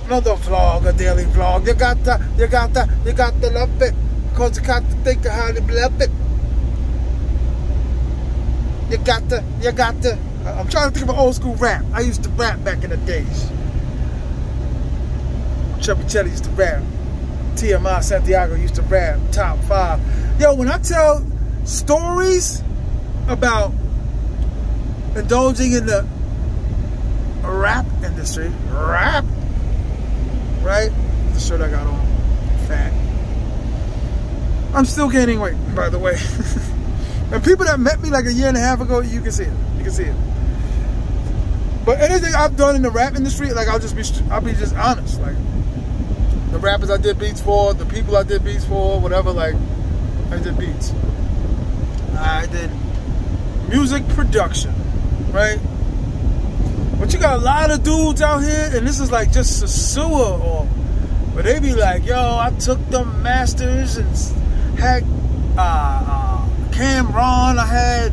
another vlog, a daily vlog. You got to love it, because you got to think of how to love it. You got to. I'm trying to think of an old school rap. I used to rap back in the days. Chubby Cheddar used to rap. T.M.I. Santiago used to rap. Top 5. Yo, when I tell stories about indulging in the rap industry, right? The shirt I got on, fat. I'm still gaining weight, by the way. And people that met me like a year and a half ago, you can see it. You can see it. But anything I've done in the rap industry, like I'll be just honest. Like the rappers I did beats for, the people I did beats for, whatever. Like I did beats. I did music production, right? But you got a lot of dudes out here, and this is like just SOSUA, but they be like, yo, I took the masters and had Cameron, I had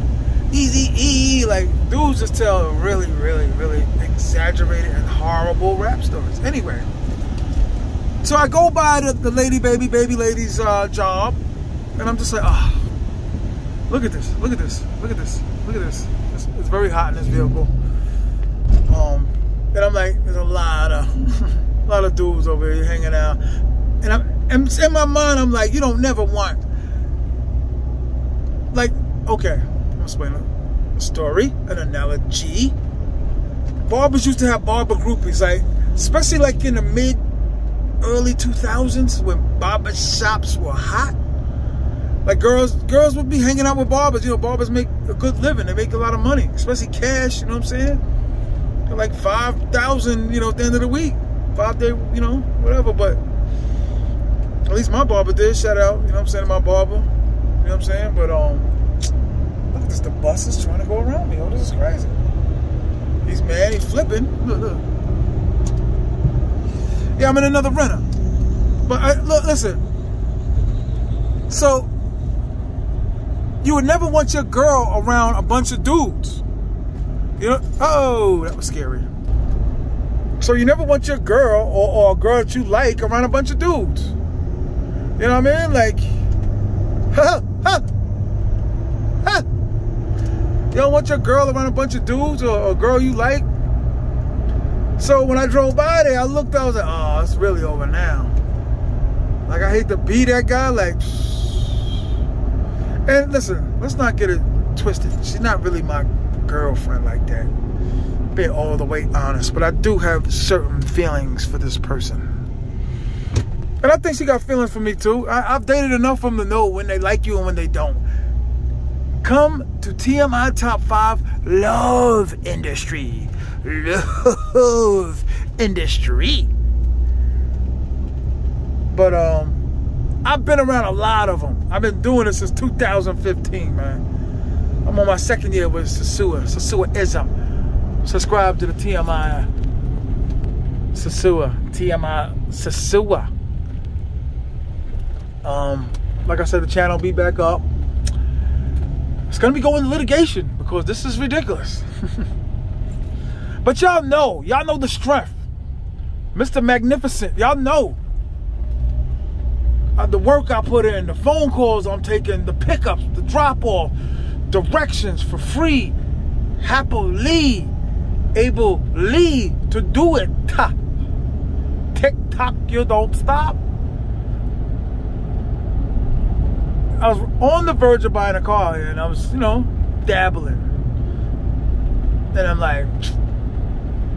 Eazy-E, like dudes just tell really, really, really exaggerated and horrible rap stories. Anyway, so I go by the baby lady's job, and I'm just like, oh, look at this, look at this, look at this, look at this. It's very hot in this vehicle. And I'm like, there's a lot of dudes over here hanging out, and in my mind I'm like, you don't never want, like, okay, I'm gonna explain a story, an analogy. Barbers used to have barber groupies, like, especially like in the early 2000s when barber shops were hot. Like girls would be hanging out with barbers. You know, barbers make a good living. They make a lot of money, especially cash. You know what I'm saying? They're like $5,000, you know, at the end of the week, 5 day, you know, whatever. But at least my barber did. Shout out, you know what I'm saying, to my barber. You know what I'm saying? But look at this. The bus is trying to go around me. Oh, this is crazy. He's mad. He's flipping. Look. Yeah, I'm in another Renner. But look, listen. So you would never want your girl around a bunch of dudes. You know? Oh, that was scary. So you never want your girl or a girl that you like around a bunch of dudes. You know what I mean? Like, you don't want your girl around a bunch of dudes or a girl you like. So when I drove by there, I looked, I was like, oh, it's really over now. Like, I hate to be that guy, like. And listen, let's not get it twisted. She's not really my girlfriend like that. Being all the way honest, but I do have certain feelings for this person. And I think she got feelings for me too. I've dated enough of them to know when they like you and when they don't. Come to T.M.I. Top 5 Love Industry. Love Industry. But I've been around a lot of them. I've been doing this since 2015, man. I'm on my second year with SOSUA. SOSUA-ism. Subscribe to the T.M.I. SOSUA. T.M.I. SOSUA. Like I said, the channel will be back up. It's gonna be going to litigation because this is ridiculous. But y'all know the strength. Mr. Magnificent, y'all know. The work I put in, the phone calls I'm taking, the pickups, the drop-off, directions for free, happily able to do it. Tick-tock, you don't stop. I was on the verge of buying a car and I was, you know, dabbling. Then I'm like,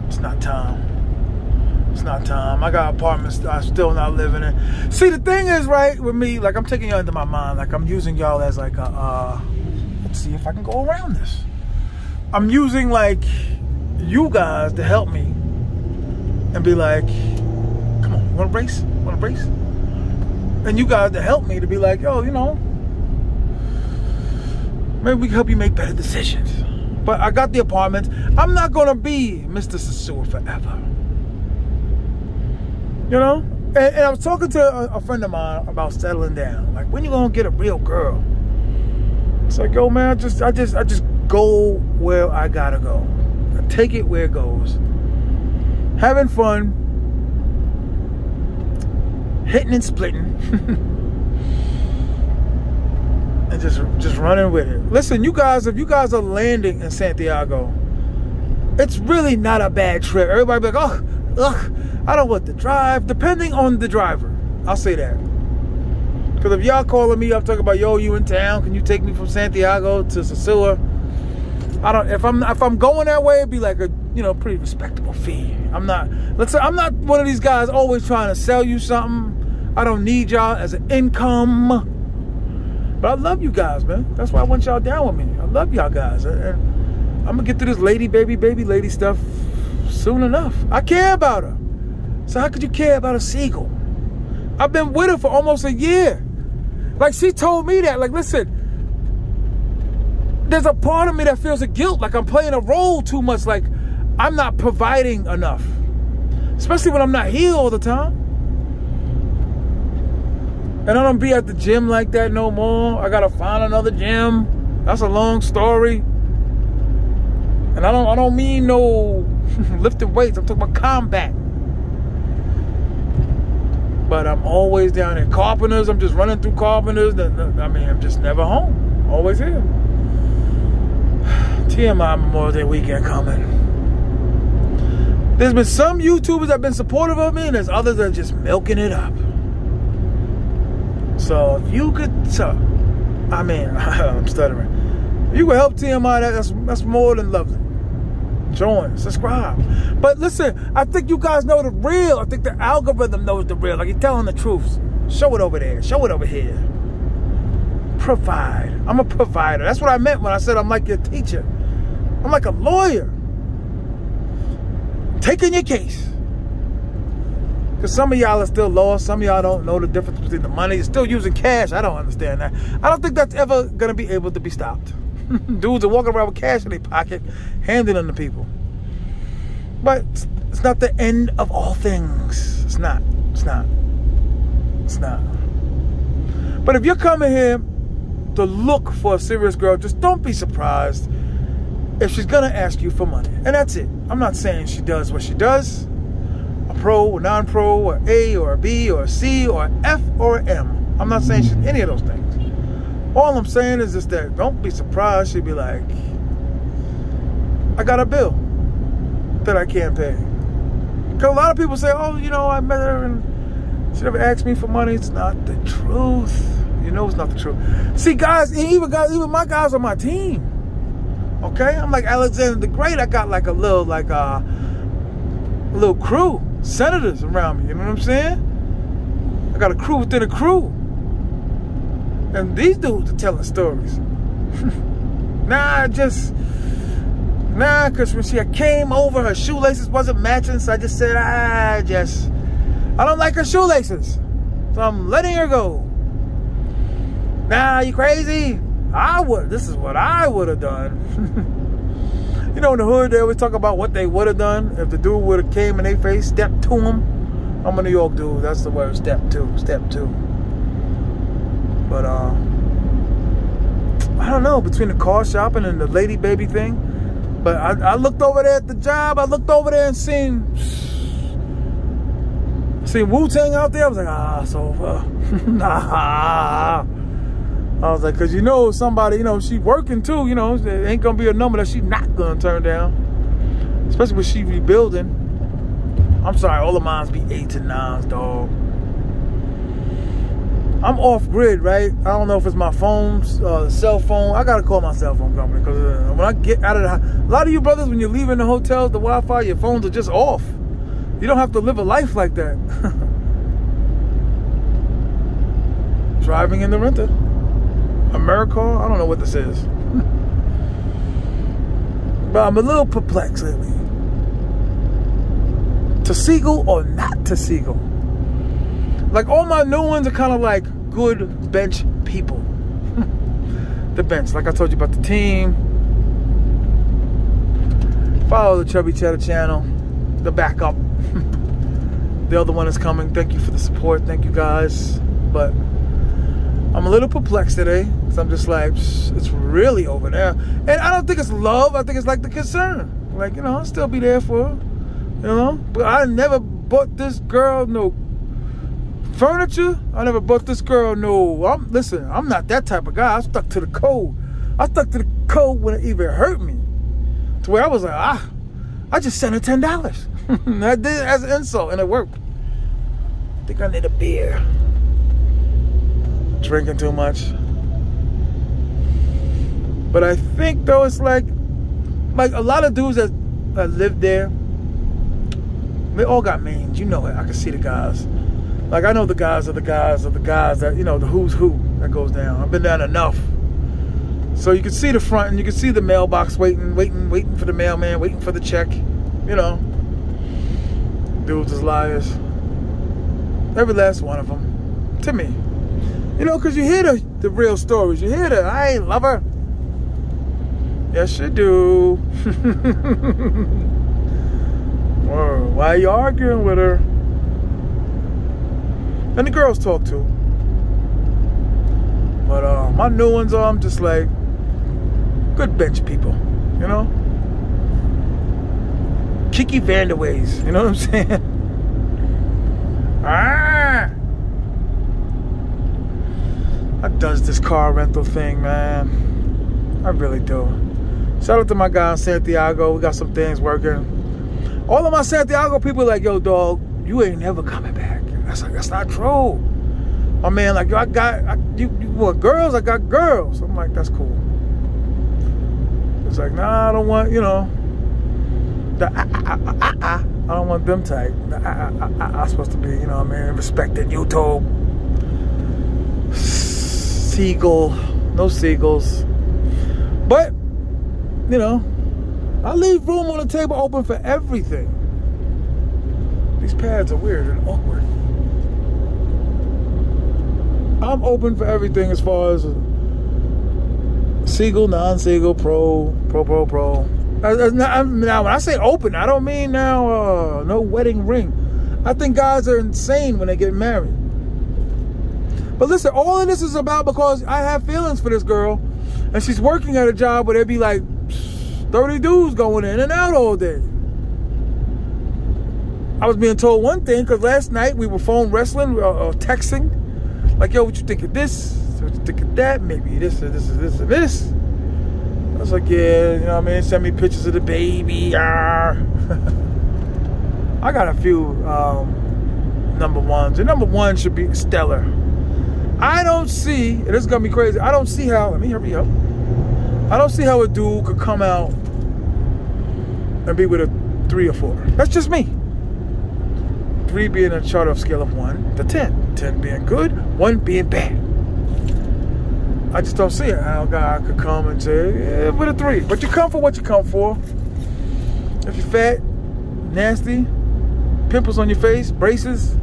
it's not time. It's not time. I got apartments I'm still not living in. See, the thing is, right, with me, like, I'm taking y'all into my mind. Like, I'm using y'all as like a, let's see if I can go around this. I'm using, like, you guys to help me and be like, come on, you want to race? Want to race? And you guys to help me to be like, yo, you know, maybe we can help you make better decisions. But I got the apartment. I'm not going to be Mr. SOSUA forever. You know? And I was talking to a friend of mine about settling down. Like, when you going to get a real girl? It's like, yo, man, I just go where I got to go. I take it where it goes. Having fun. hitting and splitting, and just running with it. Listen, you guys, if you guys are landing in Santiago, it's really not a bad trip. Everybody be like, oh, ugh, I don't want to drive. Depending on the driver, I'll say that. Because if y'all calling me up talking about, yo, you in town? Can you take me from Santiago to SOSUA? I don't. If I'm going that way, it'd be like a pretty respectable fee. I'm not one of these guys always trying to sell you something. I don't need y'all as an income. But I love you guys, man. That's why I want y'all down with me. I love y'all guys. And I'm gonna get through this baby lady stuff soon enough. I care about her. So how could you care about a seagull? I've been with her for almost a year. Like, she told me that. Like, listen, there's a part of me that feels a guilt. Like, I'm playing a role too much. Like, I'm not providing enough. Especially when I'm not here all the time. And I don't be at the gym like that no more. I gotta find another gym. That's a long story. And I don't mean no lifting weights. I'm talking about combat. But I'm always down in Carpenters. I'm just running through Carpenters. I mean, I'm just never home. Always here. T.M.I. Memorial Day weekend coming. There's been some YouTubers that have been supportive of me, and there's others that are just milking it up. So if you could, I'm stuttering. If you could help T.M.I., that's more than lovely. Join, subscribe. But listen, I think you guys know the real. I think the algorithm knows the real. Like, you're telling the truth. Show it over there. Show it over here. Provide. I'm a provider. That's what I meant when I said I'm like your teacher. I'm like a lawyer. Taking your case. Because some of y'all are still lost. Some of y'all don't know the difference between the money. You're still using cash. I don't understand that. I don't think that's ever going to be able to be stopped. Dudes are walking around with cash in their pocket, handing them to people. But it's not the end of all things. It's not. It's not. It's not. But if you're coming here to look for a serious girl, just don't be surprised if she's going to ask you for money. And that's it. I'm not saying she does what she does. A pro or non-pro or A or a B or a C or an F or an M. I'm not saying she's any of those things. All I'm saying is just that don't be surprised she'd be like, I got a bill that I can't pay. Because a lot of people say, oh, I met her and she never asked me for money. It's not the truth. It's not the truth. See, guys, even my guys on my team. Okay? I'm like Alexander the Great. I got like a little crew, senators around me. You know what I'm saying? I got a crew within a crew. And these dudes are telling stories. Because when she came over, her shoelaces wasn't matching, so I just said, I don't like her shoelaces. So I'm letting her go. Nah, you crazy? This is what I would have done. In the hood, they always talk about what they would have done if the dude would have came in their face, stepped to him. I'm a New York dude, that's the word, step two. But, I don't know, between the car shopping and the lady baby thing. But I looked over there at the job. I looked over there and seen Wu-Tang out there. I was like, it's over. Nah. I was like, because somebody, she working too. There ain't going to be a number that she not going to turn down. Especially when she rebuilding. I'm sorry, all of mines be 8s and 9s, dog. I'm off grid, right? I don't know if it's my phone's cell phone. I gotta call my cell phone company because when I get out of the house, a lot of you brothers, when you're leaving the hotels, the Wi-Fi, your phones are just off. You don't have to live a life like that. Driving in the renter, AmeriCar. I don't know what this is, but I'm a little perplexed lately. To Seagull or not to Seagull? Like, all my new ones are kind of like good bench people. The bench, like I told you about the team. Follow the Chubby Cheddar channel. The backup. The other one is coming. Thank you for the support. Thank you, guys. But I'm a little perplexed today. Because I'm just like, it's really over there. And I don't think it's love. I think it's like the concern. Like, I'll still be there for her. But I never bought this girl no Furniture, I never bought this girl no. Listen, I'm not that type of guy. I stuck to the code. I stuck to the code when it even hurt me. To where I was like, I just sent her $10. I did it as an insult, and it worked. I think I need a beer. Drinking too much. But I think though it's like a lot of dudes that live there, they all got names. You know it. I can see the guys. Like I know the guys of the guys of the guys that, you know, the who's who that goes down. I've been down enough. So you can see the front and you can see the mailbox waiting for the mailman, waiting for the check. You know. Dudes is liars. Every last one of them. To me. You know, because you hear the real stories. You hear I ain't love her. Yes, you do. Whoa, why are you arguing with her? And the girls talk too. But my new ones are, I'm just like, good bench people, you know? Kiki Vanderways, you know what I'm saying? I does this car rental thing, man. I really do. Shout out to my guy in Santiago. We got some things working. All of my Santiago people are like, yo, dog, you ain't never coming back. That's like, that's not true. My man, like, yo, you want girls? I got girls. I'm like, that's cool. It's like, nah, I don't want, you know, I don't want them type. I'm supposed to be, you know what I mean, respected YouTube. Seagull, no seagulls. But, you know, I leave room on the table open for everything. These pads are weird and awkward. I'm open for everything as far as seagull, non-seagull, pro. Now, when I say open, I don't mean now no wedding ring. I think guys are insane when they get married. But listen, all of this is about because I have feelings for this girl, and she's working at a job where there'd be like 30 dudes going in and out all day. I was being told one thing because last night we were phone wrestling, texting. Like, yo, what you think of this? What you think of that? Maybe this and this and this and this. I was like, yeah, you know what I mean? Send me pictures of the baby. I got a few number ones. The number one should be stellar. I don't see, and this is going to be crazy, I don't see how, let me hurry up. I don't see how a dude could come out and be with a 3 or 4. That's just me. 3 being a chart of scale of 1 to 10. 10 being good, 1 being bad. I just don't see it. How a guy could come and say, yeah, with a 3. But you come for what you come for. If you're fat, nasty, pimples on your face, braces,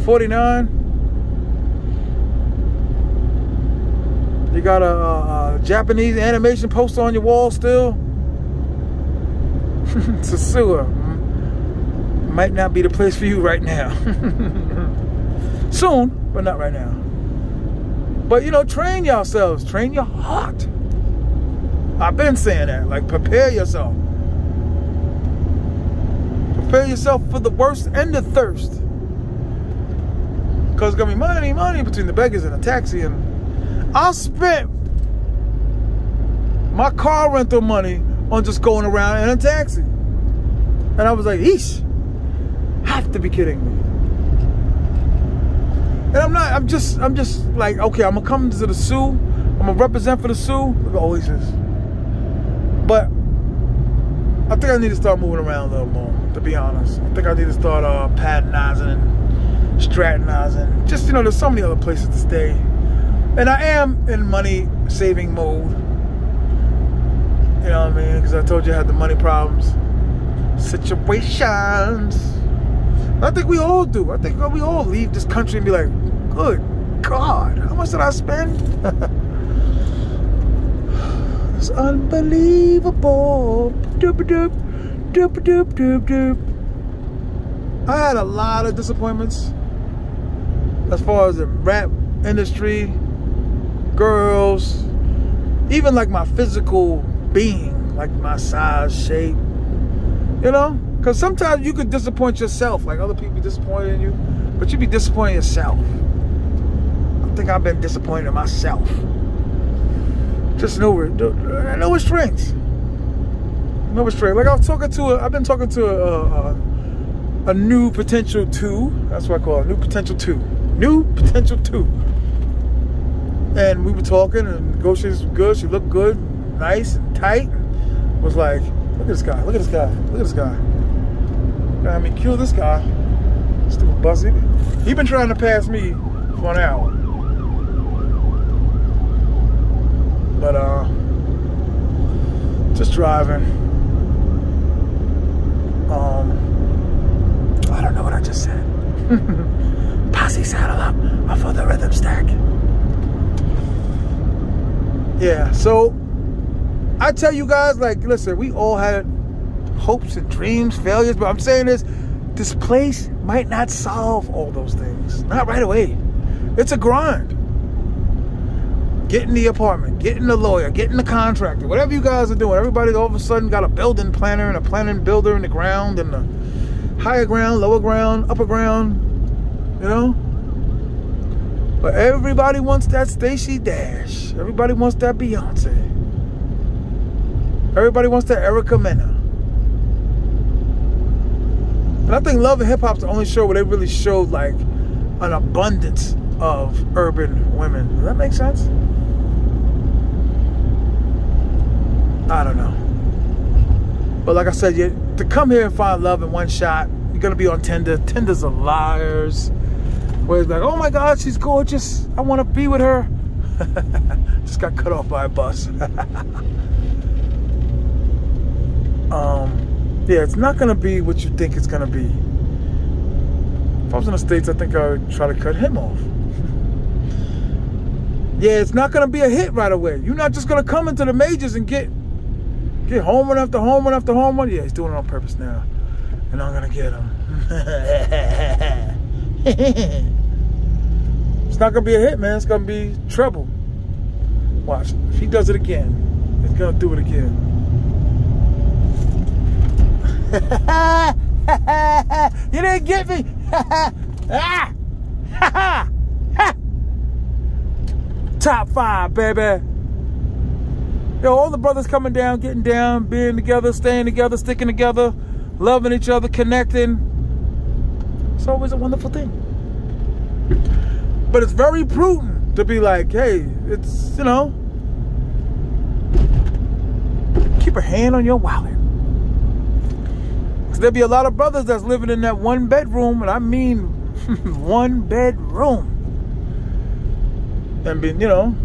49. You got a Japanese animation poster on your wall still. SOSUA might not be the place for you right now. Soon, but not right now. But, you know, train yourselves. Train your heart. I've been saying that. Like, prepare yourself. Prepare yourself for the worst and the thirst. Because it's going to be money between the beggars and the taxi. And I spent my car rental money on just going around in a taxi. And I was like, eesh. Have to be kidding me. And I'm not, I'm just like, okay, I'm gonna come to the SOU. I'm gonna represent for the SOU. Look at Oasis. But I think I need to start moving around a little more, to be honest. I think I need to start patronizing and straternizing. Just, you know, there's so many other places to stay. And I am in money saving mode. You know what I mean? Because I told you I had the money problems. Situations. I think we all do. I think we all leave this country and be like, good God, how much did I spend? It's unbelievable. Doop doop, doop doop doop doop. I had a lot of disappointments as far as the rap industry, girls, even like my physical being, like my size, shape, you know? Because sometimes you could disappoint yourself, like other people disappointed in you. But you be disappointed in yourself. I think I've been disappointed in myself. Just no restraints. No restraints. Like I've been talking to a new potential 2. That's what I call it, new potential 2. New potential 2. And we were talking, and negotiations were good. She looked good, nice and tight. Was like, look at this guy, look at this guy, look at this guy. I mean, kill this guy. Stupid buzzard. He been trying to pass me for an hour. But just driving. I don't know what I just said. Posse saddle up for the rhythm stack. Yeah, so I tell you guys, like, listen, we all had hopes and dreams, failures, but I'm saying this place might not solve all those things. Not right away. It's a grind. Getting the apartment, getting the lawyer, getting the contractor, whatever you guys are doing. Everybody all of a sudden got a building planner and a planning builder in the ground, and the higher ground, lower ground, upper ground, you know? But everybody wants that Stacey Dash. Everybody wants that Beyonce. Everybody wants that Erica Mena. And I think Love and Hip Hop's the only show where they really showed like an abundance of urban women. Does that make sense? I don't know. But like I said, to come here and find love in one shot, you're going to be on Tinder. Tinders are liars. Where it's like, oh my God, she's gorgeous. I want to be with her. Just got cut off by a bus. Yeah, it's not going to be what you think it's going to be. If I was in the States, I think I would try to cut him off. Yeah, it's not going to be a hit right away. You're not just going to come into the majors and get home run after home run after home run. Yeah, he's doing it on purpose now. And I'm going to get him. It's not going to be a hit, man. It's going to be trouble. Watch. If he does it again, he's going to do it again. You didn't get me. Top 5, baby. Yo, all the brothers coming down, getting down, being together, staying together, sticking together, loving each other, connecting. It's always a wonderful thing. But it's very prudent to be like, hey, it's, you know, keep a hand on your wallet. There'll be a lot of brothers that's living in that one bedroom, and I mean one bedroom. And being, you know,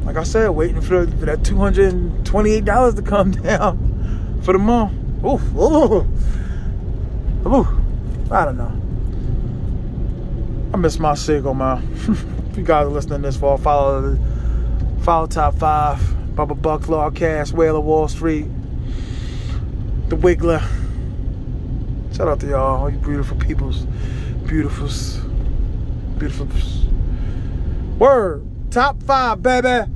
like I said, waiting for that $228 to come down for the month. Oof, ooh, ooh. I don't know. I miss my Seagull, man. If you guys are listening to this far, follow Top 5, Bubba Buck, Lawcast, Whale of Wall Street, The Wiggler. Shout out to y'all, all you beautiful peoples. Beautifuls. Beautifuls. Word. Top 5, baby.